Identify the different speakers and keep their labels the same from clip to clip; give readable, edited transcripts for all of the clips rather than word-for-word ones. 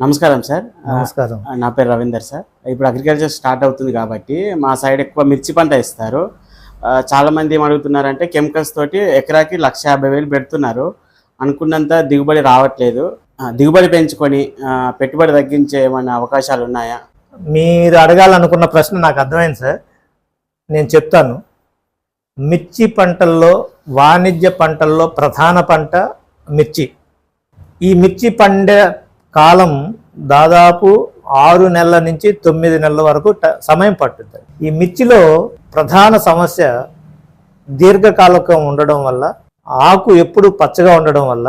Speaker 1: నమస్కారం సార్.
Speaker 2: నమస్కారం.
Speaker 1: నా పేరు రవీందర్ సార్. ఇప్పుడు అగ్రికల్చర్ స్టార్ట్ అవుతుంది కాబట్టి మా సైడ్ ఎక్కువ మిర్చి పంట ఇస్తారు. చాలామంది ఏం అడుగుతున్నారంటే కెమికల్స్ తోటి ఎకరాకి 1,50,000 పెడుతున్నారు, అనుకున్నంత దిగుబడి రావట్లేదు. దిగుబడి పెంచుకొని పెట్టుబడి తగ్గించే ఏమైనా అవకాశాలు ఉన్నాయా?
Speaker 2: మీరు అడగాలనుకున్న ప్రశ్న నాకు అర్థమైంది సార్. నేను చెప్తాను. మిర్చి పంటల్లో, వాణిజ్య పంటల్లో ప్రధాన పంట మిర్చి. ఈ మిర్చి పండే కాలం దాదాపు 6 నెలల నుంచి 9 నెలల వరకు సమయం పట్టుతుంది. ఈ మిర్చిలో ప్రధాన సమస్య దీర్ఘకాలికం ఉండడం వల్ల, ఆకు ఎప్పుడు పచ్చగా ఉండడం వల్ల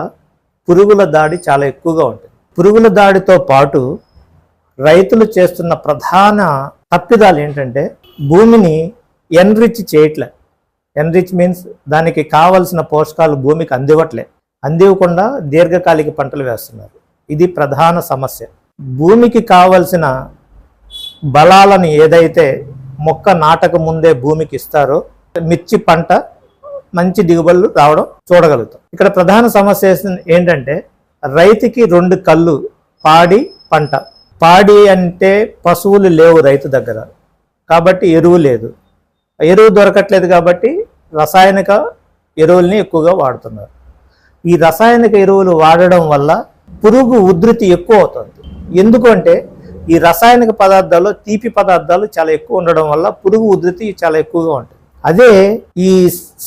Speaker 2: పురుగుల దాడి చాలా ఎక్కువగా ఉంటుంది. పురుగుల దాడితో పాటు రైతులు చేస్తున్న ప్రధాన తప్పిదాలు ఏంటంటే భూమిని ఎన్రిచ్ చేయట్లే. ఎన్రిచ్ మీన్స్ దానికి కావలసిన పోషకాలు భూమికి అందివ్వకుండా దీర్ఘకాలిక పంటలు వేస్తున్నారు. ఇది ప్రధాన సమస్య. భూమికి కావలసిన బలాలను ఏదైతే మొక్క నాటక ముందే భూమికి ఇస్తారో మిర్చి పంట మంచి దిగుబడులు రావడం చూడగలుగుతాం. ఇక్కడ ప్రధాన సమస్య ఏంటంటే రైతుకి 2 కళ్ళు పాడి పంట. పాడి అంటే పశువులు లేవు రైతు దగ్గర, కాబట్టి ఎరువు లేదు. ఎరువు దొరకట్లేదు కాబట్టి రసాయనిక ఎరువుల్ని ఎక్కువగా వాడుతున్నారు. ఈ రసాయనిక ఎరువులు వాడడం వల్ల పురుగు ఉధృతి ఎక్కువ అవుతుంది. ఎందుకంటే ఈ రసాయనిక పదార్థాల్లో తీపి పదార్థాలు చాలా ఎక్కువ ఉండడం వల్ల పురుగు ఉధృతి చాలా ఎక్కువగా ఉంటుంది. అదే ఈ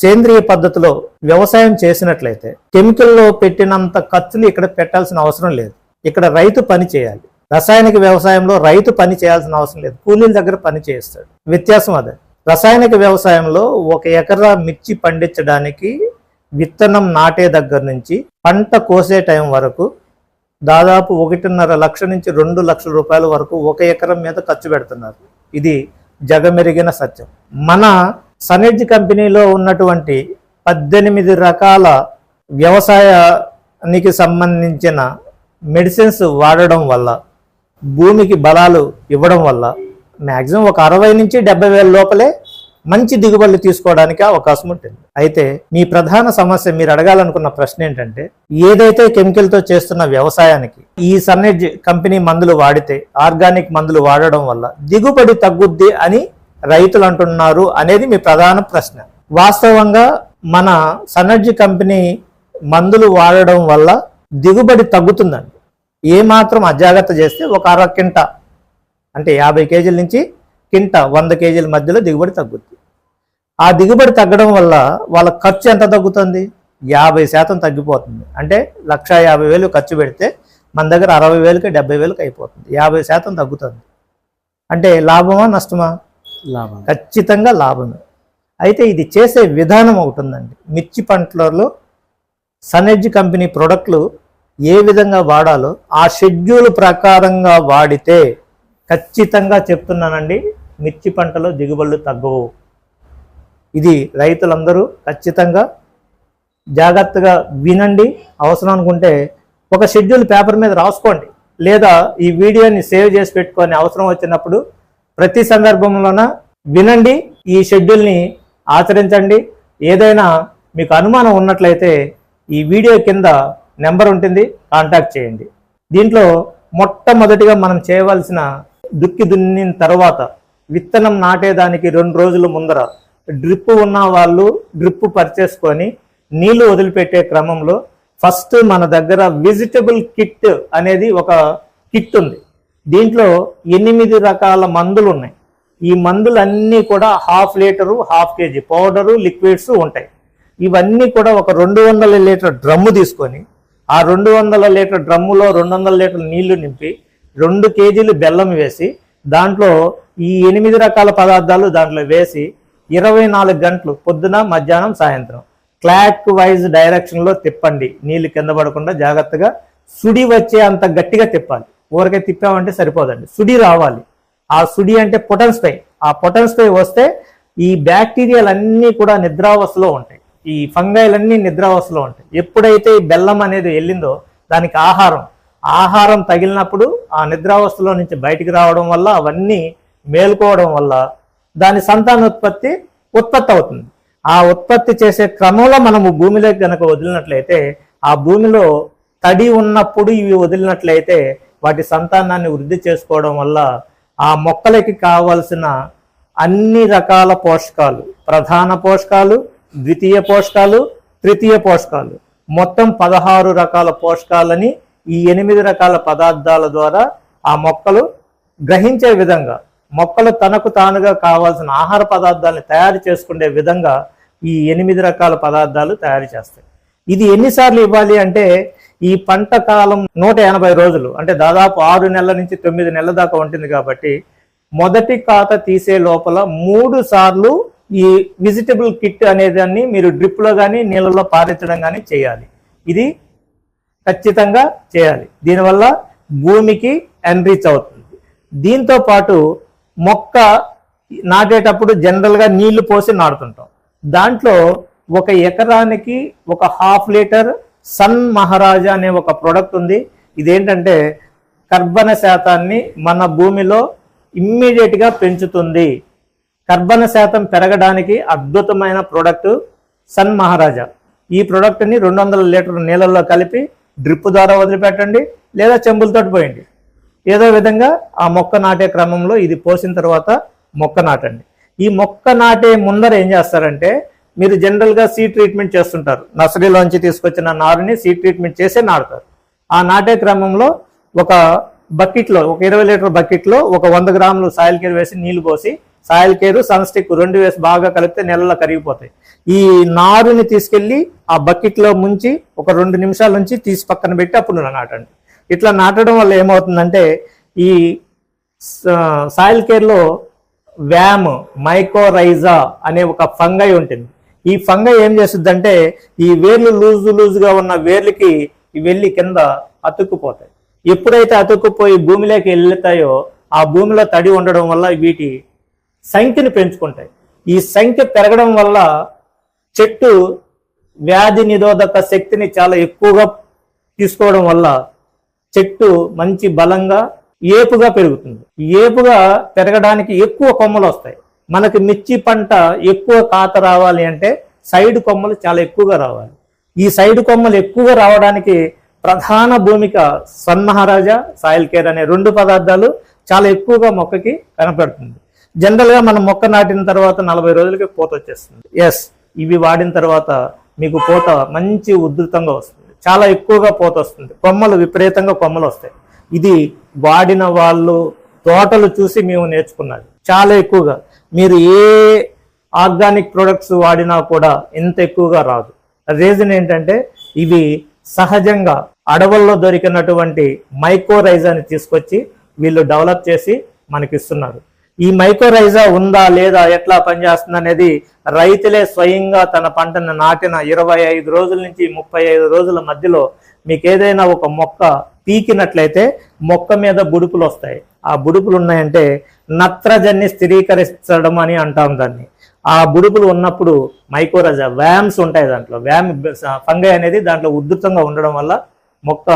Speaker 2: సేంద్రియ పద్ధతిలో వ్యవసాయం చేసినట్లయితే కెమికల్లో పెట్టినంత ఖర్చులు ఇక్కడ పెట్టాల్సిన అవసరం లేదు. ఇక్కడ రైతు పని చేయాలి. రసాయనిక వ్యవసాయంలో రైతు పని చేయాల్సిన అవసరం లేదు, కూలీల దగ్గర పని చేస్తాడు. వ్యత్యాసం అదే. రసాయనిక వ్యవసాయంలో 1 ఎకరా మిర్చి పండించడానికి విత్తనం నాటే దగ్గర నుంచి పంట కోసే టైం వరకు దాదాపు 1.5 లక్షల నుంచి 2 లక్షల రూపాయల వరకు 1 ఎకరం మీద ఖర్చు పెడుతున్నారు. ఇది జగమెరిగిన సత్యం. మన సనెడ్జ్ కంపెనీలో ఉన్నటువంటి 18 రకాల వ్యవసాయానికి సంబంధించిన మెడిసిన్స్ వాడడం వల్ల, భూమికి బలాలు ఇవ్వడం వల్ల మ్యాక్సిమం ఒక 60 నుంచి 70,000 లోపలే మంచి దిగుబడులు తీసుకోవడానికి అవకాశం ఉంటుంది. అయితే మీ ప్రధాన సమస్య, మీరు అడగాలనుకున్న ప్రశ్న ఏంటంటే, ఏదైతే కెమికల్తో చేస్తున్న వ్యవసాయానికి ఈ సన్నెడ్జ్ కంపెనీ మందులు వాడితే, ఆర్గానిక్ మందులు వాడడం వల్ల దిగుబడి తగ్గుద్ది అని రైతులు అంటున్నారు అనేది మీ ప్రధాన ప్రశ్న. వాస్తవంగా మన సన్నెడ్జ్ కంపెనీ మందులు వాడడం వల్ల దిగుబడి తగ్గుతుందండి. ఏమాత్రం అజాగ్రత్త చేస్తే ఒక 1/2 కింట, అంటే 50 కేజీల నుంచి కింట 100 కేజీల మధ్యలో దిగుబడి తగ్గుద్ది. ఆ దిగుబడి తగ్గడం వల్ల వాళ్ళ ఖర్చు ఎంత తగ్గుతుంది? 50% తగ్గిపోతుంది. అంటే 1,50,000 ఖర్చు పెడితే మన దగ్గర 60,000కి 70,000కి అయిపోతుంది. 50% తగ్గుతుంది. అంటే లాభమా నష్టమా?
Speaker 1: లాభం.
Speaker 2: ఖచ్చితంగా లాభమే. అయితే ఇది చేసే విధానం ఒకటి ఉందండి. మిర్చి పంటలలో సనెడ్జ్ కంపెనీ ప్రొడక్ట్లు ఏ విధంగా వాడాలో ఆ షెడ్యూల్ ప్రకారంగా వాడితే ఖచ్చితంగా చెప్తున్నానండి, మిర్చి పంటలో దిగుబడులు తగ్గవు. ఇది రైతులందరూ ఖచ్చితంగా జాగ్రత్తగా వినండి. అవసరం అనుకుంటే ఒక షెడ్యూల్ పేపర్ మీద రాసుకోండి, లేదా ఈ వీడియోని సేవ్ చేసి పెట్టుకొని అవసరం వచ్చినప్పుడు ప్రతి సందర్భంలోన వినండి, ఈ షెడ్యూల్ని ఆచరించండి. ఏదైనా మీకు అనుమానం ఉన్నట్లయితే ఈ వీడియో కింద నెంబర్ ఉంటుంది, కాంటాక్ట్ చేయండి. దీంట్లో మొట్టమొదటిగా మనం చేయవలసిన, దుక్కి దున్నిన తర్వాత విత్తనం నాటేదానికి 2 రోజుల ముందర డ్రిప్ ఉన్న వాళ్ళు డ్రిప్ పర్చేసుకొని నీళ్లు వదిలిపెట్టే క్రమంలో ఫస్ట్ మన దగ్గర వెజిటబుల్ కిట్ అనేది ఒక కిట్ ఉంది. దీంట్లో 8 రకాల మందులు ఉన్నాయి. ఈ మందులన్నీ కూడా 1/2 లీటరు, 1/2 కేజీ పౌడరు, లిక్విడ్స్ ఉంటాయి. ఇవన్నీ కూడా ఒక 200 లీటర్ డ్రమ్ము తీసుకొని ఆ 200 లీటర్ డ్రమ్ములో 200 లీటర్ల నీళ్లు నింపి 2 కేజీలు బెల్లం వేసి దాంట్లో ఈ 8 రకాల పదార్థాలు దాంట్లో వేసి 24 గంటలు పొద్దున, మధ్యాహ్నం, సాయంత్రం క్లాక్ వైజ్ డైరెక్షన్లో తిప్పండి. నీళ్లు కింద పడకుండా జాగ్రత్తగా సుడి వచ్చే అంత గట్టిగా తిప్పాలి. ఊరికే తిప్పామంటే సరిపోదండి, సుడి రావాలి. ఆ సుడి అంటే పొటెన్స్పై. ఆ పొటెన్స్పై వస్తే ఈ బ్యాక్టీరియాలన్నీ కూడా నిద్రావస్థలో ఉంటాయి, ఈ ఫంగైలన్నీ నిద్రావస్థలో ఉంటాయి. ఎప్పుడైతే ఈ బెల్లం అనేది వెళ్ళిందో దానికి ఆహారం తగిలినప్పుడు ఆ నిద్రావస్థలో నుంచి బయటికి రావడం వల్ల, అవన్నీ మేల్కోవడం వల్ల దాని సంతానోత్పత్తి అవుతుంది. ఆ ఉత్పత్తి చేసే క్రమంలో మనము భూమిలోకి కనుక వదిలినట్లయితే, ఆ భూమిలో తడి ఉన్నప్పుడు ఇవి వదిలినట్లయితే వాటి సంతానాన్ని వృద్ధి చేసుకోవడం వల్ల ఆ మొక్కలకి కావలసిన అన్ని రకాల పోషకాలు, ప్రధాన పోషకాలు, ద్వితీయ పోషకాలు, తృతీయ పోషకాలు, మొత్తం 16 రకాల పోషకాలని ఈ 8 రకాల పదార్థాల ద్వారా ఆ మొక్కలు గ్రహించే విధంగా, మొక్కలు తనకు తానుగా కావాల్సిన ఆహార పదార్థాలను తయారు చేసుకునే విధంగా ఈ 8 రకాల పదార్థాలు తయారు చేస్తాయి. ఇది ఎన్నిసార్లు ఇవ్వాలి అంటే ఈ పంట కాలం 180 రోజులు, అంటే దాదాపు 6 నెలల నుంచి 9 నెలల దాకా ఉంటుంది. కాబట్టి మొదటి కాత తీసే లోపల 3 సార్లు ఈ వెజిటబుల్ కిట్ అనేదాన్ని మీరు డ్రిప్లో కానీ నీళ్ళలో పారించడం కానీ చేయాలి. ఇది ఖచ్చితంగా చేయాలి. దీనివల్ల భూమికి ఎన్రిచ్ అవుతుంది. దీంతో పాటు మొక్క నాటేటప్పుడు జనరల్గా నీళ్లు పోసి నాటుతుంటాం. దాంట్లో 1 ఎకరానికి 1/2 లీటర్ సన్ మహారాజా అనే ఒక ప్రోడక్ట్ ఉంది. ఇదేంటంటే కర్బన శాతాన్ని మన భూమిలో ఇమ్మీడియట్గా పెంచుతుంది. కర్బన శాతం పెరగడానికి అద్భుతమైన ప్రోడక్ట్ సన్ మహారాజా. ఈ ప్రోడక్ట్ని 200 లీటర్ల నీళ్ళల్లో కలిపి డ్రిప్ ద్వారా వదిలిపెట్టండి, లేదా చెంబులతో పోయండి. ఏదో విధంగా ఆ మొక్క నాటే క్రమంలో ఇది పోసిన తర్వాత మొక్క నాటండి. ఈ మొక్క నాటే ముందర ఏం చేస్తారంటే, మీరు జనరల్గా సీడ్ ట్రీట్మెంట్ చేస్తుంటారు. నర్సరీలోంచి తీసుకొచ్చిన నారుని సీడ్ ట్రీట్మెంట్ చేసే నాటుతారు. ఆ నాటే క్రమంలో ఒక బకెట్లో, 20 లీటర్ బకెట్లో 100 గ్రాములు సాయిల్ కేర్ వేసి నీళ్లు పోసి, సాయిల్ కేరు సన్ స్టిక్ 2 వేసి బాగా కలిపితే నెలలో కరిగిపోతాయి. ఈ నారుని తీసుకెళ్లి ఆ బకెట్లో ముంచి 2 నిమిషాల నుంచి తీసి పక్కన పెట్టి అప్పుడు నాటండి. ఇట్లా నాటడం వల్ల ఏమవుతుందంటే, ఈ సాయిల్ కేర్లో వ్యామ్ మైకోరైజా అనే ఒక ఫంగై ఉంటుంది. ఈ ఫంగై ఏం చేస్తుందంటే, ఈ వేర్లు లూజుగా ఉన్న వేర్లకి వెళ్ళి కింద అతుక్కుపోతాయి. ఎప్పుడైతే అతుక్కుపోయి భూమిలోకి వెళ్తాయో ఆ భూమిలో తడి ఉండడం వల్ల వీటి సంఖ్యను పెంచుకుంటాయి. ఈ సంఖ్య పెరగడం వల్ల చెట్టు వ్యాధి నిరోధక శక్తిని చాలా ఎక్కువగా తీసుకోవడం వల్ల చెట్టు మంచి బలంగా ఏపుగా పెరుగుతుంది. ఏపుగా పెరగడానికి ఎక్కువ కొమ్మలు వస్తాయి. మనకి మిర్చి పంట ఎక్కువ కాత రావాలి అంటే సైడ్ కొమ్మలు చాలా ఎక్కువగా రావాలి. ఈ సైడ్ కొమ్మలు ఎక్కువగా రావడానికి ప్రధాన భూమిక సన్ మహారాజా, సాయిల్ కేర్ అనే 2 పదార్థాలు చాలా ఎక్కువగా మొక్కకి కనపడుతుంది. జనరల్గా మనం మొక్క నాటిన తర్వాత 40 రోజులకి పూత వచ్చేస్తుంది. ఇవి వాడిన తర్వాత మీకు పూత మంచి ఉధృతంగా వస్తుంది, చాలా ఎక్కువగా పూత వస్తుంది, కొమ్మలు విపరీతంగా కొమ్మలు వస్తాయి. ఇది వాడిన వాళ్ళు తోటలు చూసి మేము నేర్చుకున్నది. చాలా ఎక్కువగా మీరు ఏ ఆర్గానిక్ ప్రొడక్ట్స్ వాడినా కూడా ఇంత ఎక్కువగా రాదు. రీజన్ ఏంటంటే, ఇవి సహజంగా అడవుల్లో దొరికినటువంటి మైకోరైజాని తీసుకొచ్చి వీళ్ళు డెవలప్ చేసి మనకి ఇస్తున్నారు. ఈ మైకోరైజా ఉందా లేదా, ఎట్లా పనిచేస్తుంది అనేది రైతులే స్వయంగా తన పంటను నాటిన 25 రోజుల నుంచి 35 రోజుల మధ్యలో మీకు ఏదైనా ఒక మొక్క పీకినట్లయితే మొక్క మీద బుడుపులు వస్తాయి. ఆ బుడుపులు ఉన్నాయంటే నత్రజన్ని స్థిరీకరించడం అని అంటాం దాన్ని. ఆ బుడుపులు ఉన్నప్పుడు మైకోరైజా వ్యామ్స్ ఉంటాయి. దాంట్లో వ్యామ్ ఫంగై అనేది దాంట్లో ఉధృతంగా ఉండడం వల్ల మొక్క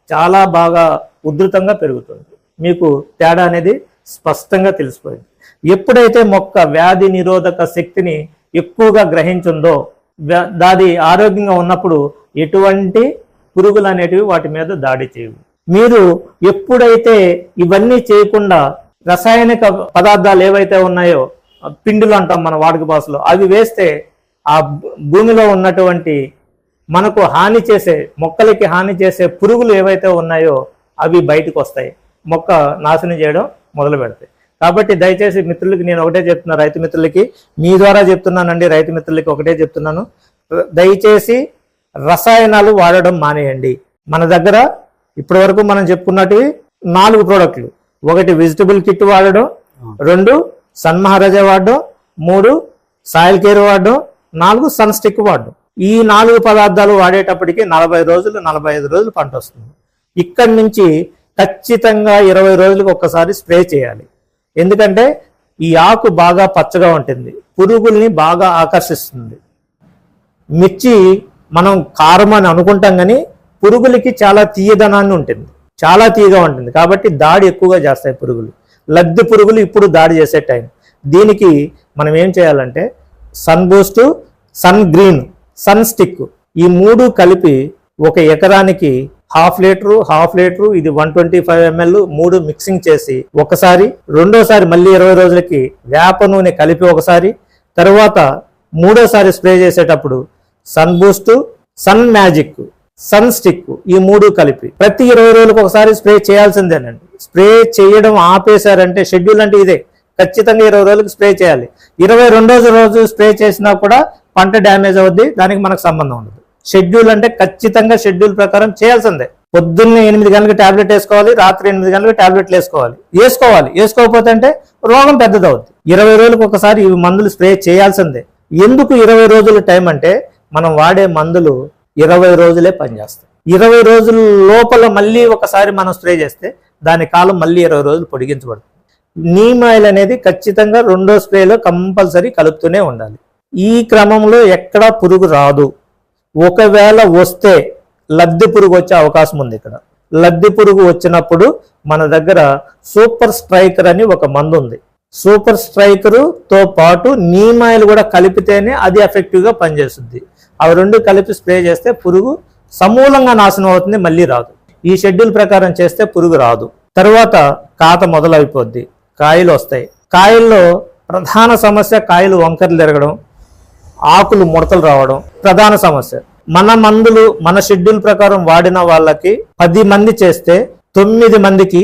Speaker 2: చాలా బాగా ఉధృతంగా పెరుగుతుంది. మీకు తేడా అనేది స్పష్టంగా తెలిసిపోయింది. ఎప్పుడైతే మొక్క వ్యాధి నిరోధక శక్తిని ఎక్కువగా గ్రహించిందో, దాది ఆరోగ్యంగా ఉన్నప్పుడు ఎటువంటి పురుగులు అనేటివి వాటి మీద దాడి చేయవు. మీరు ఎప్పుడైతే ఇవన్నీ చేయకుండా రసాయనిక పదార్థాలు ఏవైతే ఉన్నాయో, పిండులు అంటాం మన వాడుక భాషలో, అవి వేస్తే ఆ భూమిలో ఉన్నటువంటి మనకు హాని చేసే, మొక్కలకి హాని చేసే పురుగులు ఏవైతే ఉన్నాయో అవి బయటకు వస్తాయి, మొక్క నాశనం చేయడం మొదలు పెడతాయి. కాబట్టి దయచేసి మిత్రులకి నేను ఒకటే చెప్తున్నా, రైతు మిత్రులకి మీ ద్వారా చెప్తున్నానండి, రైతు మిత్రులకి ఒకటే చెప్తున్నాను, దయచేసి రసాయనాలు వాడడం మానేయండి. మన దగ్గర ఇప్పటి వరకు మనం చెప్పుకున్నట్టు 4 ప్రోడక్ట్లు. 1 వెజిటబుల్ కిట్ వాడడం, 2 సన్ మహారాజా వాడడం, 3 సాయిల్ కేర్ వాడడం, 4 సన్ స్టిక్ వాడడం. ఈ 4 పదార్థాలు వాడేటప్పటికి 40 రోజులు 45 రోజులు పంట వస్తుంది. ఇక్కడి నుంచి ఖచ్చితంగా 20 రోజులకు ఒక్కసారి స్ప్రే చేయాలి. ఎందుకంటే ఈ ఆకు బాగా పచ్చగా ఉంటుంది, పురుగుల్ని బాగా ఆకర్షిస్తుంది. మిర్చి మనం కారం అని అనుకుంటాం కానీ పురుగులకి చాలా తీయదనాన్ని ఉంటుంది, చాలా తీయగా ఉంటుంది. కాబట్టి దాడి ఎక్కువగా చేస్తాయి పురుగులు. లద్దె పురుగులు ఇప్పుడు దాడి చేసే టైం. దీనికి మనం ఏం చేయాలంటే Sun Boost, Sun Green, Sun Stick ఈ 3 కలిపి 1 ఎకరానికి హాఫ్ లీటరు ఇది 125 ml 3 మిక్సింగ్ చేసి ఒకసారి, రెండోసారి మళ్ళీ 20 రోజులకి వేప నూనె కలిపి ఒకసారి, తర్వాత మూడోసారి స్ప్రే చేసేటప్పుడు Sun Boost, Sun Magic, Sun Stick ఈ 3 కలిపి ప్రతి 20 రోజులకు ఒకసారి స్ప్రే చేయాల్సిందేనండి. స్ప్రే చేయడం ఆపేశారంటే షెడ్యూల్ అంటే ఇదే, ఖచ్చితంగా 20 రోజులకు స్ప్రే చేయాలి. 22వ రోజు స్ప్రే చేసినా కూడా పంట డ్యామేజ్ అవుద్ది, దానికి మనకు సంబంధం ఉండదు. షెడ్యూల్ అంటే ఖచ్చితంగా షెడ్యూల్ ప్రకారం చేయాల్సిందే. పొద్దున్నే 8 గంటలకు టాబ్లెట్ వేసుకోవాలి, రాత్రి 8 గంటలకు టాబ్లెట్లు వేసుకోకపోతే అంటే రోగం పెద్దదవుద్ది. 20 రోజులకు ఒకసారి ఈ మందులు స్ప్రే చేయాల్సిందే. ఎందుకు 20 రోజుల టైం అంటే మనం వాడే మందులు 20 రోజులే పనిచేస్తాయి. 20 రోజుల లోపల మళ్ళీ ఒకసారి మనం స్ప్రే చేస్తే దాని కాలం మళ్ళీ 20 రోజులు పొడిగించబడుతుంది. నీమ్ ఆయిల్ అనేది ఖచ్చితంగా రెండో స్ప్రేలో కంపల్సరీ కలుపుతూనే ఉండాలి. ఈ క్రమంలో ఎక్కడా పురుగు రాదు. ఒకవేళ వస్తే లద్దె పురుగు వచ్చే అవకాశం ఉంది. ఇక్కడ లద్దె పురుగు వచ్చినప్పుడు మన దగ్గర సూపర్ స్ట్రైకర్ అని ఒక మందు ఉంది. సూపర్ స్ట్రైకరుతో పాటు నీమ్ ఆయిల్ కూడా కలిపితేనే అది ఎఫెక్టివ్గా పనిచేస్తుంది. అవి రెండు కలిపి స్ప్రే చేస్తే పురుగు సమూలంగా నాశనం అవుతుంది, మళ్ళీ రాదు. ఈ షెడ్యూల్ ప్రకారం చేస్తే పురుగు రాదు. తర్వాత కాత మొదలైపోద్ది, కాయలు వస్తాయి. కాయల్లో ప్రధాన సమస్య కాయలు వంకరలు తిరగడం, ఆకులు ముడతలు రావడం ప్రధాన సమస్య. మన మందులు మన షెడ్యూల్ ప్రకారం వాడిన వాళ్ళకి 10 మంది చేస్తే 9 మందికి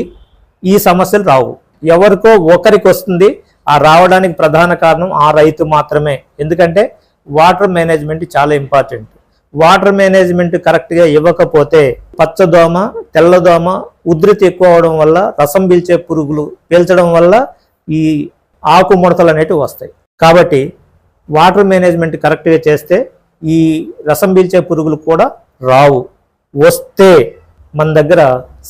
Speaker 2: ఈ సమస్యలు రావు. ఎవరికో ఒకరికి వస్తుంది. ఆ రావడానికి ప్రధాన కారణం ఆ రైతు మాత్రమే. ఎందుకంటే వాటర్ మేనేజ్మెంట్ చాలా ఇంపార్టెంట్. వాటర్ మేనేజ్మెంట్ కరెక్ట్గా ఇవ్వకపోతే పచ్చదోమ, తెల్లదోమ ఉధృతి ఎక్కువ అవడం వల్ల, రసం పీల్చే పురుగులు పీల్చడం వల్ల ఈ ఆకు ముడతలు అనేటివి వస్తాయి. కాబట్టి వాటర్ మేనేజ్మెంట్ కరెక్ట్గా చేస్తే ఈ రసం పీల్చే పురుగులు కూడా రావు. వస్తే మన దగ్గర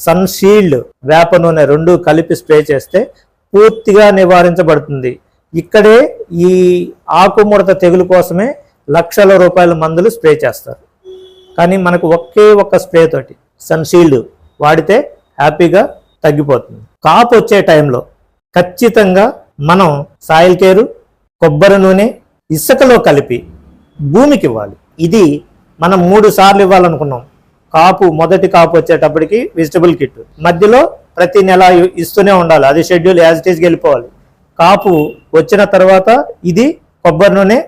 Speaker 2: సన్ షీల్డ్, వేప నూనె 2 కలిపి స్ప్రే చేస్తే పూర్తిగా నివారించబడుతుంది. ఇక్కడే ఈ ఆకు ముడత తెగులు కోసమే లక్షల రూపాయల మందులు స్ప్రే చేస్తారు. కానీ మనకు ఒక్క స్ప్రే తోటి సన్ షీల్డ్ వాడితే హ్యాపీగా తగ్గిపోతుంది. కాపు వచ్చే టైంలో ఖచ్చితంగా మనం సాయిల్ కేరు, కొబ్బరి నూనె ఇసుకలో కలిపి భూమికి ఇవ్వాలి. ఇది మనం 3 సార్లు ఇవ్వాలనుకున్నాం. మొదటి కాపు వచ్చేటప్పటికి వెజిటబుల్ కిట్ మధ్యలో ప్రతి నెల ఇస్తూనే ఉండాలి. అది షెడ్యూల్ యాజ్ ఇట్ ఈస్కి వెళ్ళిపోవాలి. కాపు వచ్చిన తర్వాత ఇది కొబ్బరి నూనె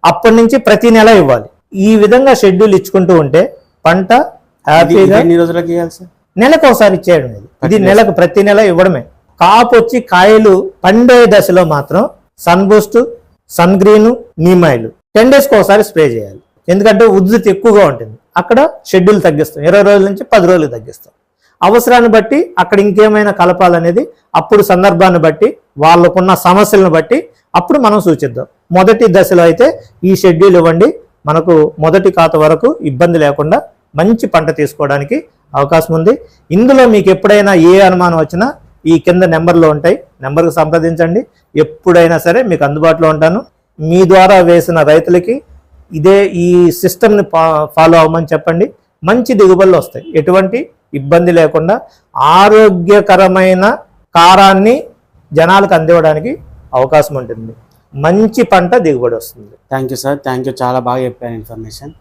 Speaker 2: అప్పటి నుంచి ప్రతి నెల ఇవ్వాలి. ఈ విధంగా షెడ్యూల్ ఇచ్చుకుంటూ ఉంటే పంట హ్యాపీగా నెలకు ఒకసారి ఇచ్చేయడం. ఇది నెలకు ప్రతి నెల ఇవ్వడమే. కాపు వచ్చి కాయలు పండే దశలో మాత్రం Sun Boost, Sun Green, neem oil 10 డేస్కి ఒకసారి స్ప్రే చేయాలి. ఎందుకంటే ఉధృతి ఎక్కువగా ఉంటుంది. అక్కడ షెడ్యూల్ తగ్గిస్తాం. 20 రోజుల నుంచి 10 రోజులు తగ్గిస్తాం. అవసరాన్ని బట్టి అక్కడ ఇంకేమైనా కలపాలనేది అప్పుడు సందర్భాన్ని బట్టి, వాళ్ళకున్న సమస్యలను బట్టి అప్పుడు మనం సూచిద్దాం. మొదటి దశలో అయితే ఈ షెడ్యూల్ ఇవ్వండి. మనకు మొదటి కాత వరకు ఇబ్బంది లేకుండా మంచి పంట తీసుకోవడానికి అవకాశం ఉంది. ఇందులో మీకు ఎప్పుడైనా ఏ అనుమానం వచ్చినా ఈ కింద నెంబర్లు ఉంటాయి, నెంబర్కు సంప్రదించండి. ఎప్పుడైనా సరే మీకు అందుబాటులో ఉంటాను. మీ ద్వారా వేసిన రైతులకి ఈ సిస్టమ్ని ఫాలో అవ్వమని చెప్పండి. మంచి దిగుబడులు వస్తాయి. ఎటువంటి ఇబ్బంది లేకుండా ఆరోగ్యకరమైన కారాన్ని జనాలకు అందివ్వడానికి అవకాశం ఉంటుంది. మంచి పంట దిగుబడి వస్తుంది.
Speaker 1: Thank you sir, thank you. చాలా బాగా చెప్పారు ఇన్ఫర్మేషన్.